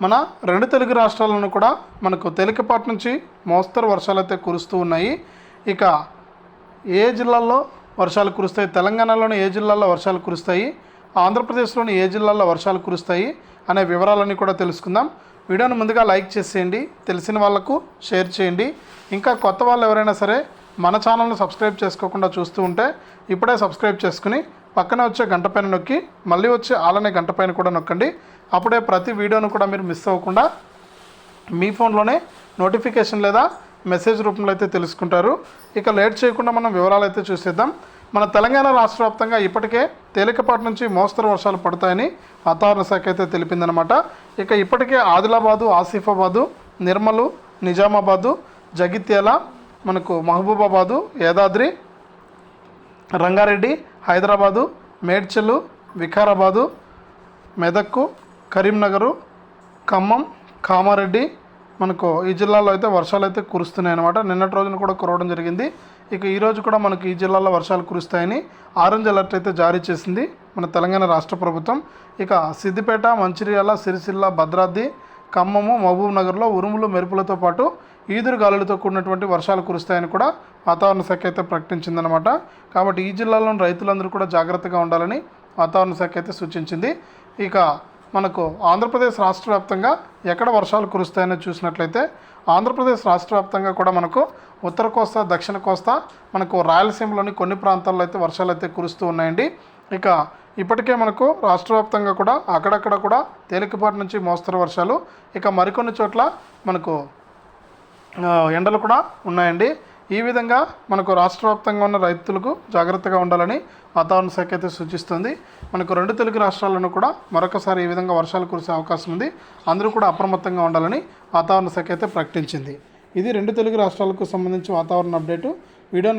మన రెండు తెలుగు రాష్ట్రాలను కూడా మనకు తేలికపాటి నుంచి మోస్తరు వర్షాలు అయితే కురుస్తూ ఉన్నాయి. ఇక ఏ జిల్లాల్లో వర్షాలు కురుస్తాయి, తెలంగాణలోని ఏ జిల్లాల్లో వర్షాలు కురుస్తాయి, ఆంధ్రప్రదేశ్లోని ఏ జిల్లాల్లో వర్షాలు కురుస్తాయి అనే వివరాలన్నీ కూడా తెలుసుకుందాం. వీడియోను ముందుగా లైక్ చేసేయండి, తెలిసిన వాళ్ళకు షేర్ చేయండి. ఇంకా కొత్త వాళ్ళు ఎవరైనా సరే మన ఛానల్ని సబ్స్క్రైబ్ చేసుకోకుండా చూస్తూ ఉంటే ఇప్పుడే సబ్స్క్రైబ్ చేసుకుని పక్కన వచ్చే గంట పైన నొక్కి మళ్ళీ వచ్చే ఆలనే గంట పైన కూడా నొక్కండి. అప్పుడే ప్రతి వీడియోను కూడా మీరు మిస్ అవ్వకుండా మీ ఫోన్లోనే నోటిఫికేషన్ లేదా మెసేజ్ రూపంలో అయితే తెలుసుకుంటారు. ఇక లేట్ చేయకుండా మనం వివరాలు అయితే చూసేద్దాం. మన తెలంగాణ రాష్ట్ర వ్యాప్తంగా ఇప్పటికే తేలికపాటి నుంచి మోస్తరు వర్షాలు పడతాయని వాతావరణ శాఖ అయితే తెలిపిందనమాట. ఇక ఇప్పటికే ఆదిలాబాదు, ఆసిఫాబాదు, నిర్మలు, నిజామాబాదు, జగిత్యాల, మనకు మహబూబాబాదు, యాదాద్రి, రంగారెడ్డి, హైదరాబాదు, మేడ్చల్, వికారాబాదు, మెదక్కు, కరీంనగరు, ఖమ్మం, కామారెడ్డి, మనకు ఈ జిల్లాలో అయితే వర్షాలు అయితే కురుస్తున్నాయి అన్నమాట. నిన్నటి రోజున కూడా కురవడం జరిగింది. ఇక ఈరోజు కూడా మనకు ఈ జిల్లాలో వర్షాలు కురుస్తాయని ఆరెంజ్ అలర్ట్ అయితే జారీ చేసింది మన తెలంగాణ రాష్ట్ర ప్రభుత్వం. ఇక సిద్దిపేట, మంచిర్యాల, సిరిసిల్ల, భద్రాద్రి, ఖమ్మము, మహబూబ్ నగర్లో ఉరుములు, మెరుపులతో పాటు ఈదురు గాలులతో కూడినటువంటి వర్షాలు కురుస్తాయని కూడా వాతావరణ శాఖ అయితే ప్రకటించిందనమాట. కాబట్టి ఈ జిల్లాలోని రైతులందరూ కూడా జాగ్రత్తగా ఉండాలని వాతావరణ శాఖ అయితే సూచించింది. ఇక మనకు ఆంధ్రప్రదేశ్ రాష్ట్ర వ్యాప్తంగా ఎక్కడ వర్షాలు కురుస్తాయని చూసినట్లయితే ఆంధ్రప్రదేశ్ రాష్ట్ర వ్యాప్తంగా కూడా మనకు ఉత్తర కోస్తా, దక్షిణ కోస్తా, మనకు రాయలసీమలోని కొన్ని ప్రాంతాల్లో అయితే వర్షాలు అయితే కురుస్తూ ఉన్నాయండి. ఇక ఇప్పటికే మనకు రాష్ట్ర వ్యాప్తంగా కూడా అక్కడక్కడ కూడా తేలికపాటి నుంచి మోస్తరు వర్షాలు, ఇక మరికొన్ని చోట్ల మనకు ఎండలు కూడా ఉన్నాయండి. ఈ విధంగా మనకు రాష్ట్ర వ్యాప్తంగా ఉన్న రైతులకు జాగ్రత్తగా ఉండాలని వాతావరణ శాఖ అయితే సూచిస్తుంది. మనకు రెండు తెలుగు రాష్ట్రాలను కూడా మరొకసారి ఈ విధంగా వర్షాలు కురిసే అవకాశం ఉంది. అందరూ కూడా అప్రమత్తంగా ఉండాలని వాతావరణ శాఖ అయితే ప్రకటించింది. ఇది రెండు తెలుగు రాష్ట్రాలకు సంబంధించి వాతావరణ అప్డేటు. వీడియో